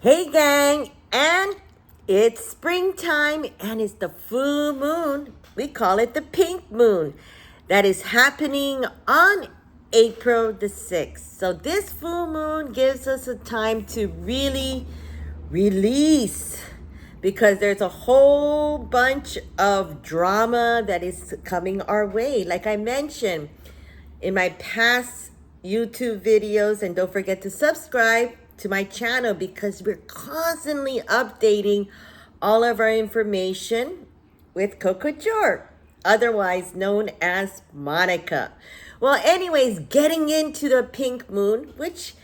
Hey gang, and it's springtime and it's the full moon. We call it the pink moon that is happening on April the 6th. So this full moon gives us a time to really release because there's a whole bunch of drama that is coming our way. Like I mentioned in my past YouTube videos, and don't forget to subscribe to my channel because we're constantly updating all of our information with Cocojor, otherwise known as Monica. Well, anyways, getting into the pink moon, which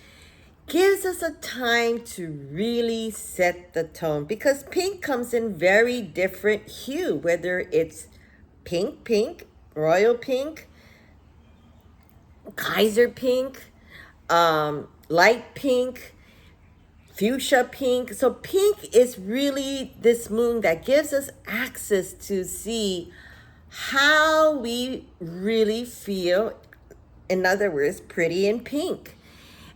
gives us a time to really set the tone because pink comes in very different hue, whether it's pink, royal pink, Kaiser pink, light pink, fuchsia pink. So pink is really this moon that gives us access to see how we really feel. In other words, pretty in pink.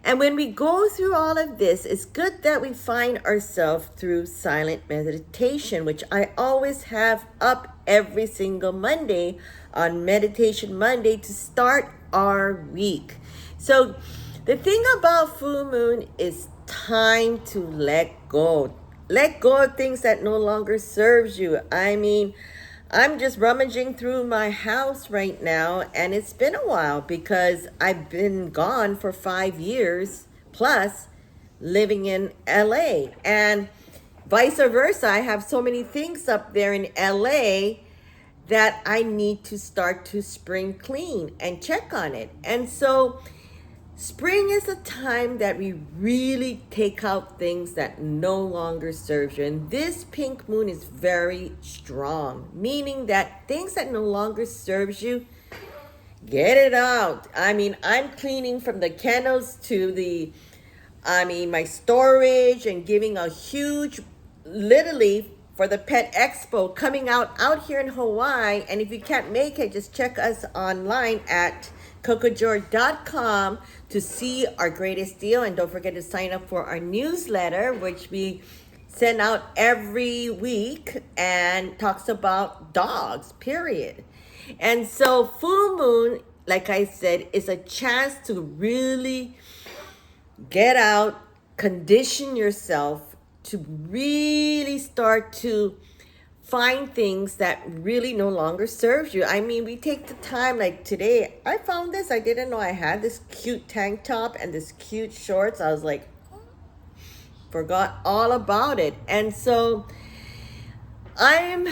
And when we go through all of this, it's good that we find ourselves through silent meditation, which I always have up every single Monday on Meditation Monday to start our week. So the thing about full moon is time to let go. Let go of things that no longer serves you. I mean, I'm just rummaging through my house right now, and it's been a while because I've been gone for 5 years plus living in LA, and vice versa. I have so many things up there in LA that I need to start to spring clean and check on it. And so spring is a time that we really take out things that no longer serve you. And this pink moon is very strong, meaning that things that no longer serves you, get it out. I mean, I'm cleaning from the kennels to my storage, and giving a huge, literally, for the Pet Expo coming out here in Hawaii. And if you can't make it, just check us online at Cocojor.com to see our greatest deal. And don't forget to sign up for our newsletter, which we send out every week and talks about dogs, period. And so full moon, like I said, is a chance to really get out, condition yourself to really start to find things that really no longer serves you. I mean, we take the time, like today, I found this. I didn't know I had this cute tank top and this cute shorts. I was like, forgot all about it. And so I'm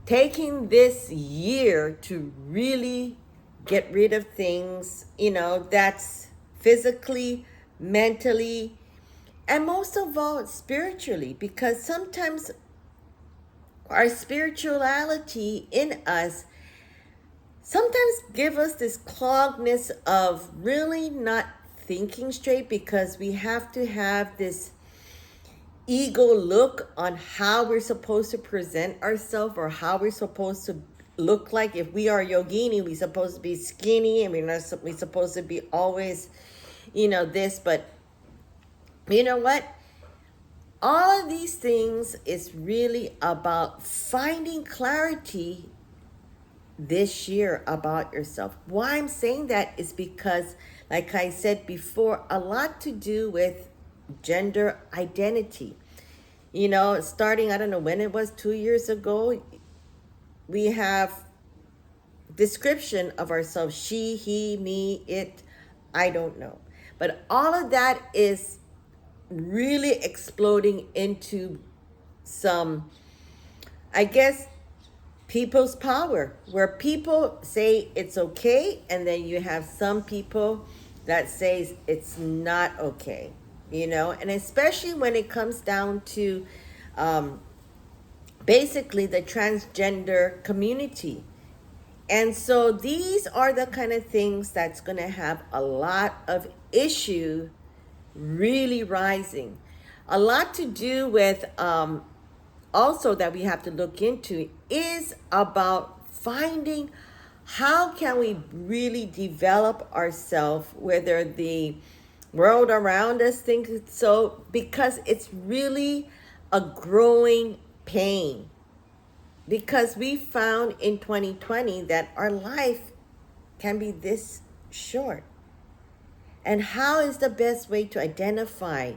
taking this year to really get rid of things, that's physically, mentally, and most of all, spiritually, because sometimes our spirituality in us sometimes give us this cloggedness of really not thinking straight, because we have to have this ego look on how we're supposed to present ourselves or how we're supposed to look like. If we are yogini, we're supposed to be skinny, and we're supposed to be always, this. But you know what? All of these things is really about finding clarity this year about yourself. Why I'm saying that is because, like I said before, a lot to do with gender identity. Starting, I don't know when it was, 2 years ago, we have description of ourselves: she, he, me, it, I don't know. But all of that is really exploding into some, I guess, people's power, where people say it's okay, and then you have some people that says it's not okay, and especially when it comes down to basically the transgender community. And so these are the kind of things that's going to have a lot of issue really rising. A lot to do with also that we have to look into is about finding how can we really develop ourselves, whether the world around us thinks so, because it's really a growing pain. Because we found in 2020 that our life can be this short. And how is the best way to identify?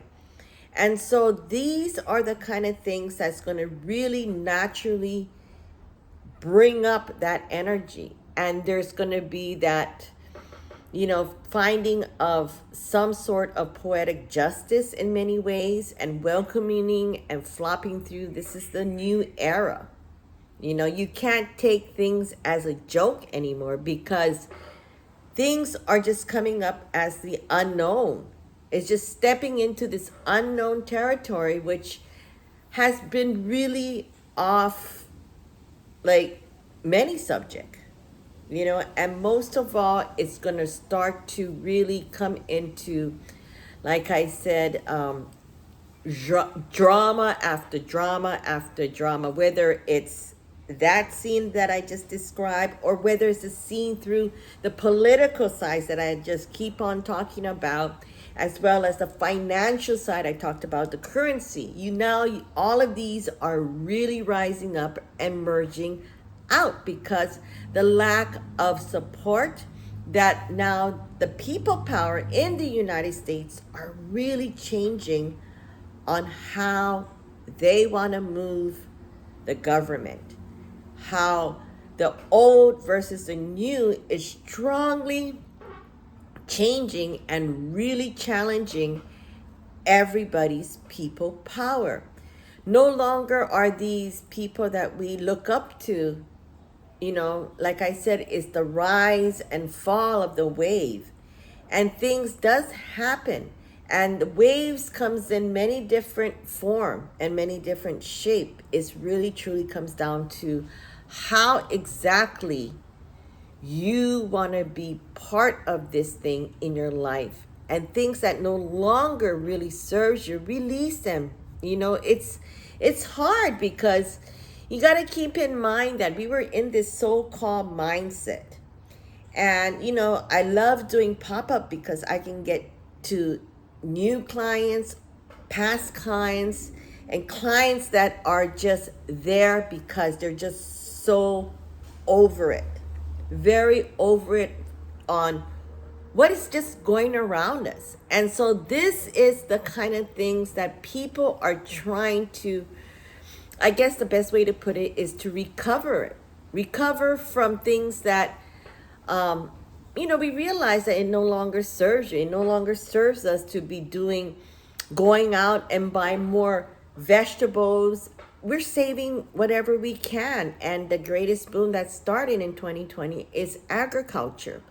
And so these are the kind of things that's going to really naturally bring up that energy. And there's going to be that, finding of some sort of poetic justice in many ways, and welcoming and flopping through. This is the new era. You can't take things as a joke anymore, because things are just coming up as the unknown. It's just stepping into this unknown territory, which has been really off like many subjects, and most of all, it's going to start to really come into, like I said, drama after drama after drama, whether it's that scene that I just described, or whether it's a scene through the political side that I just keep on talking about, as well as the financial side I talked about, the currency. All of these are really rising up and merging out, because the lack of support that now the people power in the United States are really changing on how they want to move the government. How the old versus the new is strongly changing and really challenging everybody's people power. No longer are these people that we look up to, like I said, is the rise and fall of the wave. And things does happen. And the waves comes in many different form and many different shape. It really truly comes down to how exactly you want to be part of this thing in your life. And things that no longer really serves you, release them. It's hard, because you got to keep in mind that we were in this so-called mindset. And, I love doing pop-up, because I can get to new clients, past clients, and clients that are just there because they're just so over it, very over it on what is just going around us. And so this is the kind of things that people are trying to, I guess the best way to put it is to recover from things that, we realize that it no longer serves you. It no longer serves us to be going out and buying more vegetables. We're saving whatever we can. And the greatest boom that's starting in 2020 is agriculture.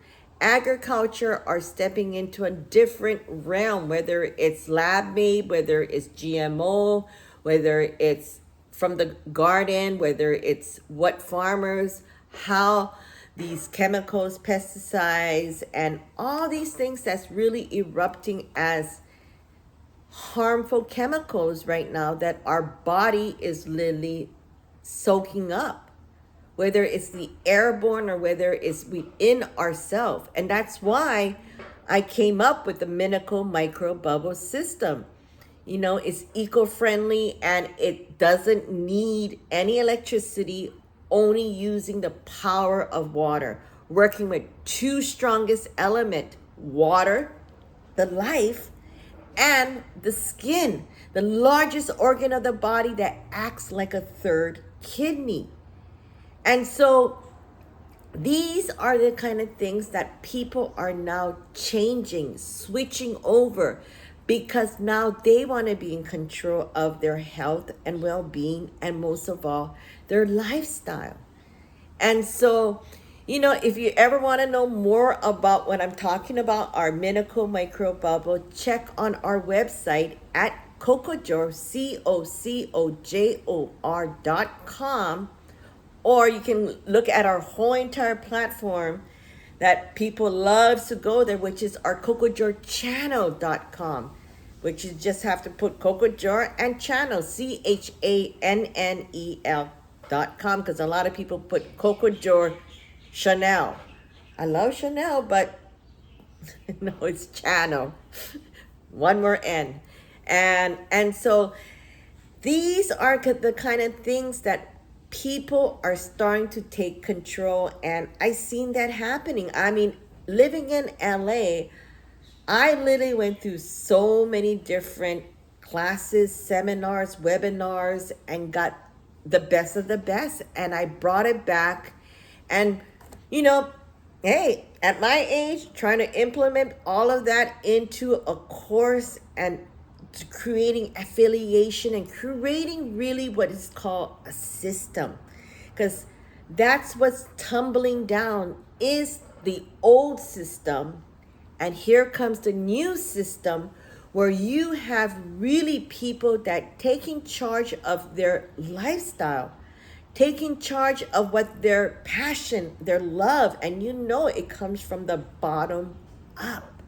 Agriculture are stepping into a different realm, whether it's lab made, whether it's GMO, whether it's from the garden, whether it's what farmers, how these chemicals, pesticides, and all these things that's really erupting as harmful chemicals right now that our body is literally soaking up, whether it's the airborne or whether it's within ourselves. And that's why I came up with the Minical Micro Bubble System. It's eco-friendly, and it doesn't need any electricity, only using the power of water, working with two strongest element, water, the life, and the skin, the largest organ of the body that acts like a third kidney. And so these are the kind of things that people are now changing, switching over, because now they want to be in control of their health and well-being, and most of all, their lifestyle. And so, if you ever want to know more about what I'm talking about, our Minical Micro Bubble, check on our website at Cocojor, COCOJOR.com, or you can look at our whole entire platform that people love to go there, which is our CocojorChannel.com, which you just have to put Cocojor and channel, CHANNEL.com, because a lot of people put Cocojor Chanel. I love Chanel, but no, it's channel. one more N. And so these are the kind of things that people are starting to take control, and I seen that happening. I mean, living in LA, I literally went through so many different classes, seminars, webinars, and got the best of the best. And I brought it back. And, you know, hey, at my age, trying to implement all of that into a course and creating affiliation and creating really what is called a system. Because that's what's tumbling down is the old system, and here comes the new system where you have really people that taking charge of their lifestyle, taking charge of what their passion, their love, and you know it comes from the bottom up.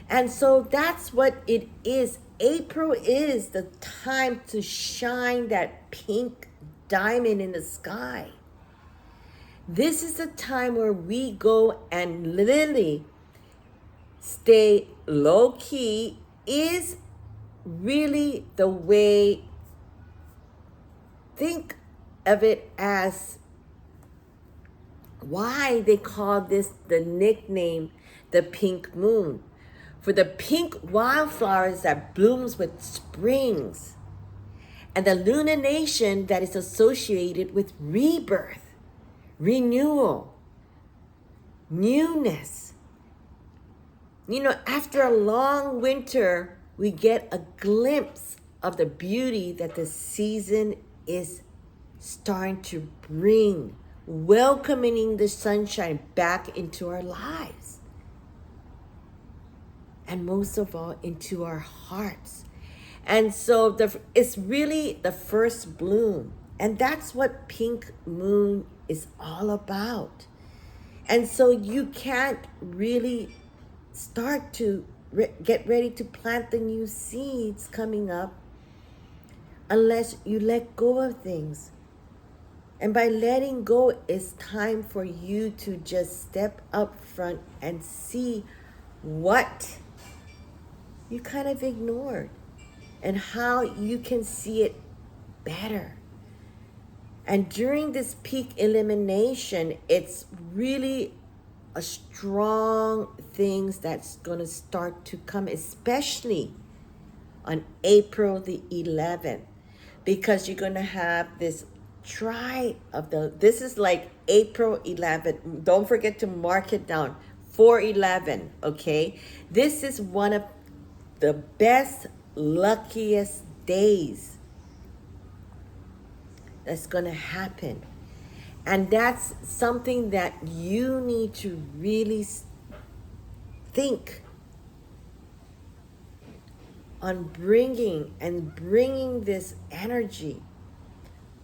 And so that's what it is. April is the time to shine that pink diamond in the sky. This is the time where we go and literally stay low key is really the way. Think of it as why they call this the nickname the pink moon, for the pink wildflowers that blooms with springs, and the lunation that is associated with rebirth, renewal, newness. You know, after a long winter, we get a glimpse of the beauty that the season is starting to bring, welcoming the sunshine back into our lives. And most of all, into our hearts. And so it's really the first bloom. And that's what pink moon is all about. And so you can't really start to get ready to plant the new seeds coming up unless you let go of things. And by letting go, it's time for you to just step up front and see what you kind of ignored and how you can see it better. And during this peak elimination, it's really a strong things that's going to start to come, especially on April the 11th, because you're going to have this this is like April 11th. Don't forget to mark it down, 4/11, okay? This is one of the best, luckiest days that's going to happen. And that's something that you need to really think on bringing this energy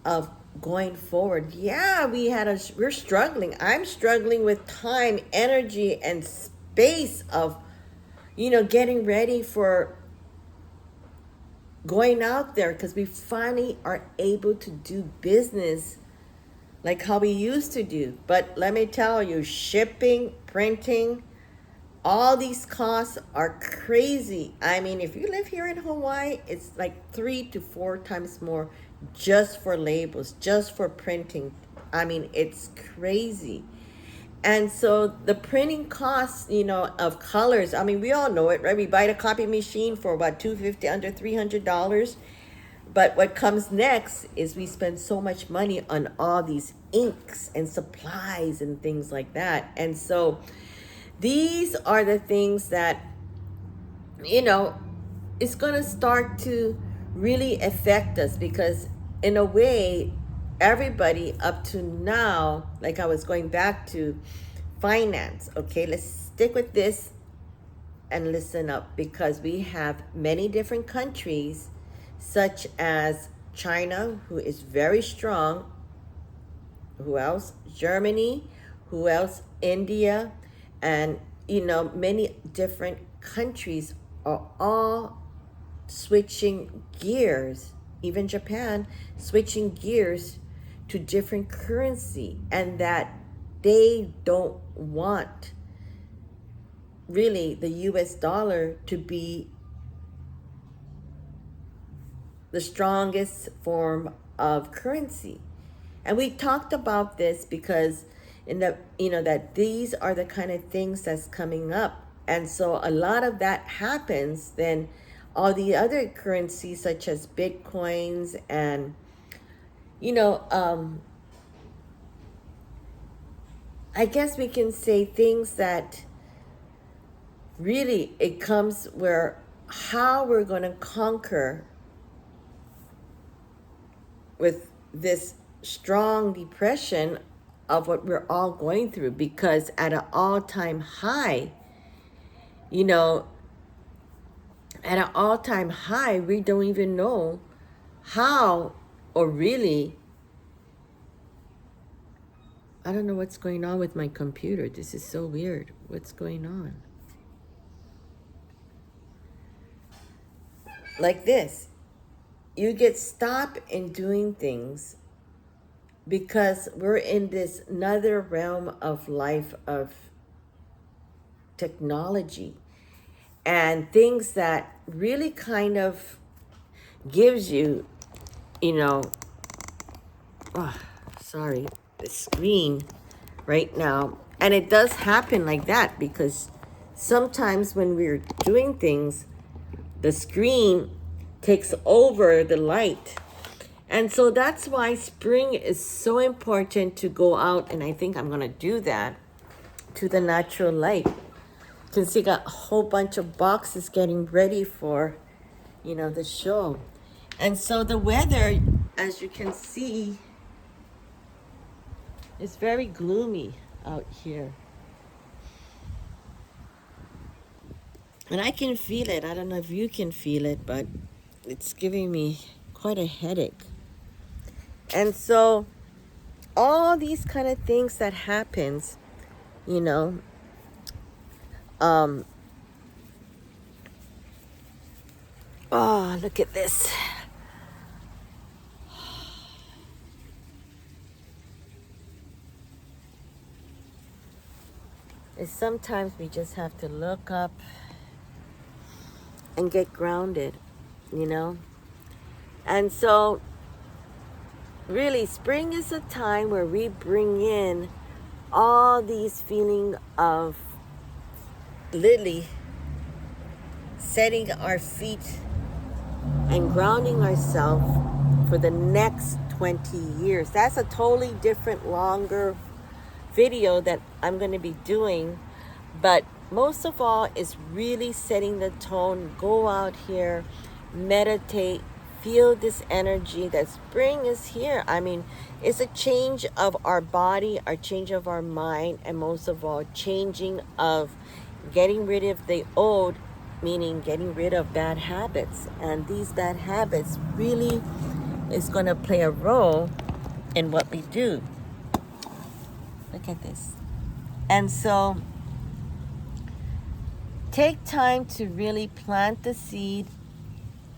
of going forward. Yeah, we're struggling. I'm struggling with time, energy, and space of, getting ready for going out there, because we finally are able to do business like how we used to do. But let me tell you, shipping, printing, all these costs are crazy. I mean, if you live here in Hawaii, it's like 3 to 4 times more just for labels, just for printing. I mean, it's crazy. And so the printing costs, of colors, I mean, we all know it, right? We buy the copy machine for about $250, under $300. But what comes next is we spend so much money on all these inks and supplies and things like that. And so these are the things that, it's going to start to really affect us, because in a way, everybody up to now, like I was going back to finance, okay, let's stick with this and listen up, because we have many different countries, such as China, who is very strong. Who else? Germany. Who else? India. And, many different countries are all switching gears. Even Japan switching gears to different currency, and that they don't want really the US dollar to be the strongest form of currency. And we talked about this because in the, that these are the kind of things that's coming up. And so a lot of that happens, then all the other currencies such as Bitcoins and, I guess we can say things that really it comes where how we're going to conquer with this strong depression of what we're all going through, because at an all-time high, we don't even know how, or really, I don't know what's going on with my computer. This is so weird. What's going on? Like this, you get stopped in doing things because we're in this another realm of life of technology and things that really kind of gives you, sorry, the screen right now. And it does happen like that because sometimes when we're doing things, the screen takes over the light. And so that's why spring is so important to go out, and I think I'm going to do that, to the natural light. You can see got a whole bunch of boxes getting ready for, the show. And so the weather, as you can see, is very gloomy out here. And I can feel it. I don't know if you can feel it, but it's giving me quite a headache. And so all these kind of things that happens, oh, look at this. Is sometimes we just have to look up and get grounded, And so really, spring is a time where we bring in all these feeling of literally setting our feet and grounding ourselves for the next 20 years. That's a totally different, longer video that I'm going to be doing. But most of all is really setting the tone. Go out here, meditate, feel this energy that spring is here. I mean, it's a change of our body, a change of our mind, and most of all, changing of getting rid of the old, meaning getting rid of bad habits. And these bad habits really is going to play a role in what we do. Look at this. And so take time to really plant the seed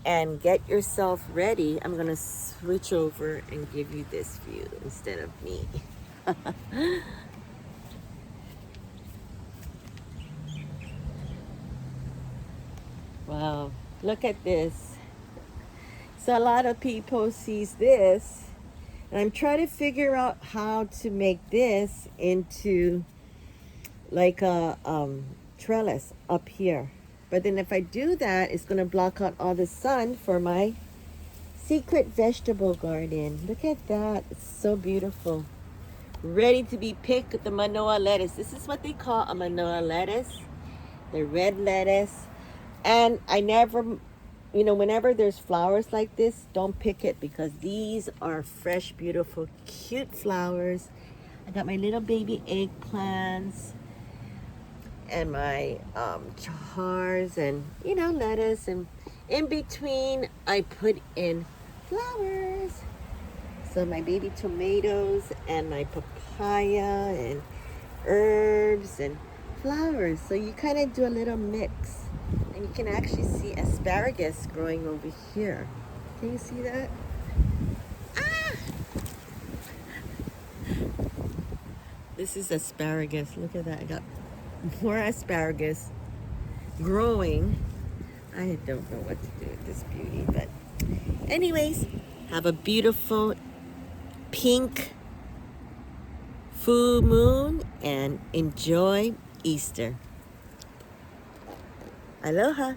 and get yourself ready. I'm going to switch over and give you this view instead of me. Wow, look at this. So a lot of people sees this, and I'm trying to figure out how to make this into like a trellis up here. But then if I do that, it's going to block out all the sun for my secret vegetable garden. Look at that. It's so beautiful. Ready to be picked, the Manoa lettuce. This is what they call a Manoa lettuce. The red lettuce. And I never, whenever there's flowers like this, don't pick it because these are fresh, beautiful, cute flowers. I got my little baby eggplants and my jars and lettuce, and in between I put in flowers. So my baby tomatoes and my papaya and herbs and flowers. So you kind of do a little mix, and you can actually see asparagus growing over here. Can you see that? Ah! This is asparagus. Look at that. I got more asparagus growing. I don't know what to do with this beauty, but Anyways, have a beautiful pink full moon and enjoy Easter. Aloha.